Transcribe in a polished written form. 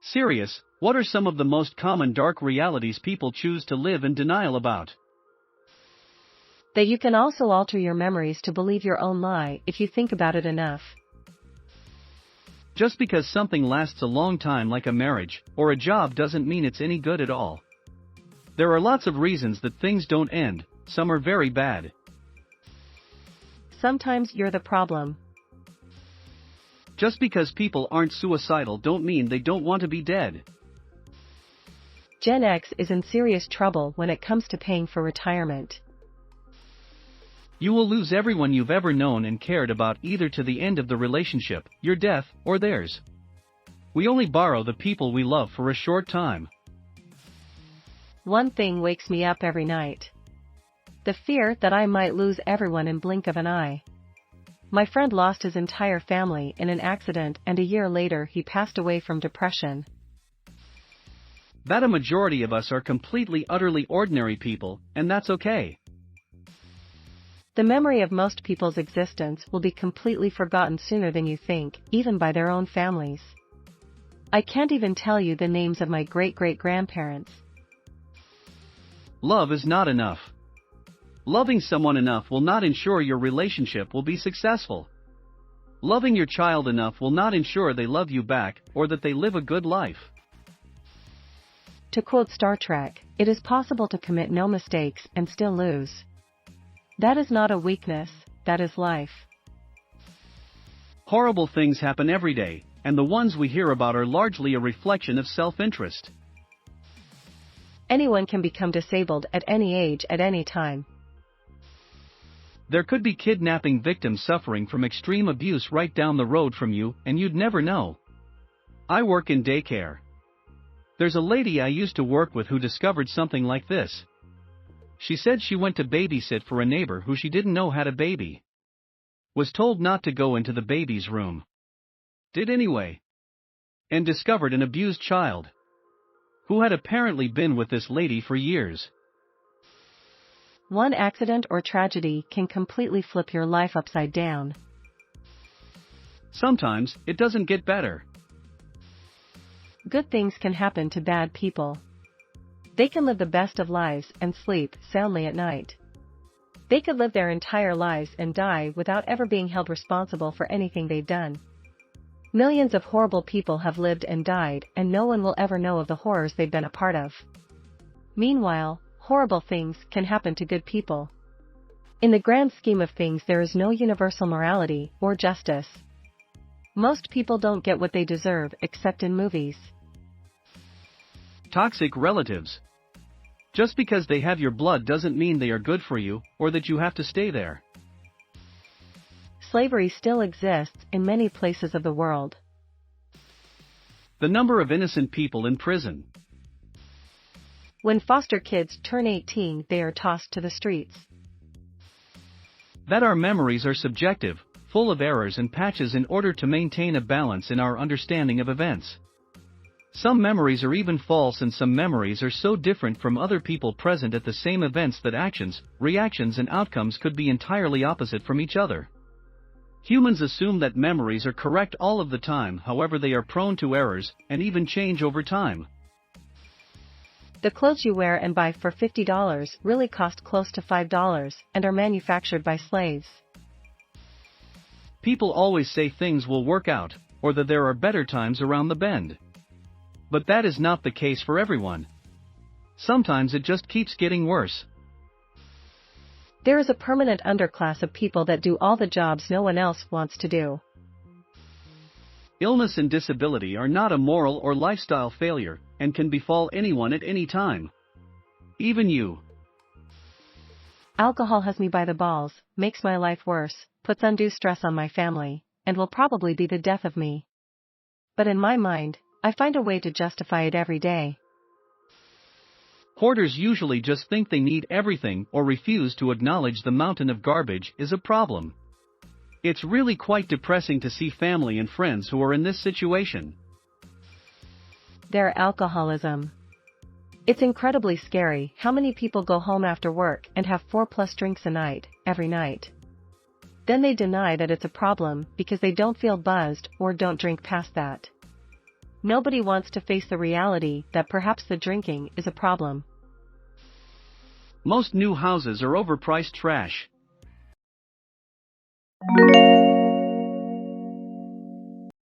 Serious, what are some of the most common dark realities people choose to live in denial about? That you can also alter your memories to believe your own lie if you think about it enough. Just because something lasts a long time like a marriage or a job doesn't mean it's any good at all. There are lots of reasons that things don't end, some are very bad. Sometimes you're the problem. Just because people aren't suicidal don't mean they don't want to be dead. Gen X is in serious trouble when it comes to paying for retirement. You will lose everyone you've ever known and cared about either to the end of the relationship, your death, or theirs. We only borrow the people we love for a short time. One thing wakes me up every night. The fear that I might lose everyone in blink of an eye. My friend lost his entire family in an accident and a year later he passed away from depression. That a majority of us are completely utterly ordinary people, and that's okay. The memory of most people's existence will be completely forgotten sooner than you think, even by their own families. I can't even tell you the names of my great-great-grandparents. Love is not enough. Loving someone enough will not ensure your relationship will be successful. Loving your child enough will not ensure they love you back or that they live a good life. To quote Star Trek, it is possible to commit no mistakes and still lose. That is not a weakness, that is life. Horrible things happen every day, and the ones we hear about are largely a reflection of self-interest. Anyone can become disabled at any age at any time. There could be kidnapping victims suffering from extreme abuse right down the road from you, and you'd never know. I work in daycare. There's a lady I used to work with who discovered something like this. She said she went to babysit for a neighbor who she didn't know had a baby. Was told not to go into the baby's room. Did anyway. And discovered an abused child, who had apparently been with this lady for years. One accident or tragedy can completely flip your life upside down. Sometimes, it doesn't get better. Good things can happen to bad people. They can live the best of lives and sleep soundly at night. They could live their entire lives and die without ever being held responsible for anything they've done. Millions of horrible people have lived and died, and no one will ever know of the horrors they've been a part of. Meanwhile, horrible things can happen to good people. In the grand scheme of things, there is no universal morality or justice. Most people don't get what they deserve except in movies. Toxic relatives. Just because they have your blood doesn't mean they are good for you, or that you have to stay there. Slavery still exists in many places of the world. The number of innocent people in prison. When foster kids turn 18, they are tossed to the streets. That our memories are subjective, full of errors and patches in order to maintain a balance in our understanding of events. Some memories are even false, and some memories are so different from other people present at the same events that actions, reactions and outcomes could be entirely opposite from each other. Humans assume that memories are correct all of the time, however they are prone to errors, and even change over time. The clothes you wear and buy for $50 really cost close to $5 and are manufactured by slaves. People always say things will work out, or that there are better times around the bend. But that is not the case for everyone. Sometimes it just keeps getting worse. There is a permanent underclass of people that do all the jobs no one else wants to do. Illness and disability are not a moral or lifestyle failure, and can befall anyone at any time. Even you. Alcohol has me by the balls, makes my life worse, puts undue stress on my family, and will probably be the death of me. But in my mind, I find a way to justify it every day. Hoarders usually just think they need everything or refuse to acknowledge the mountain of garbage is a problem. It's really quite depressing to see family and friends who are in this situation. Their alcoholism. It's incredibly scary how many people go home after work and have 4+ drinks a night, every night. Then they deny that it's a problem because they don't feel buzzed or don't drink past that. Nobody wants to face the reality that perhaps the drinking is a problem. Most new houses are overpriced trash.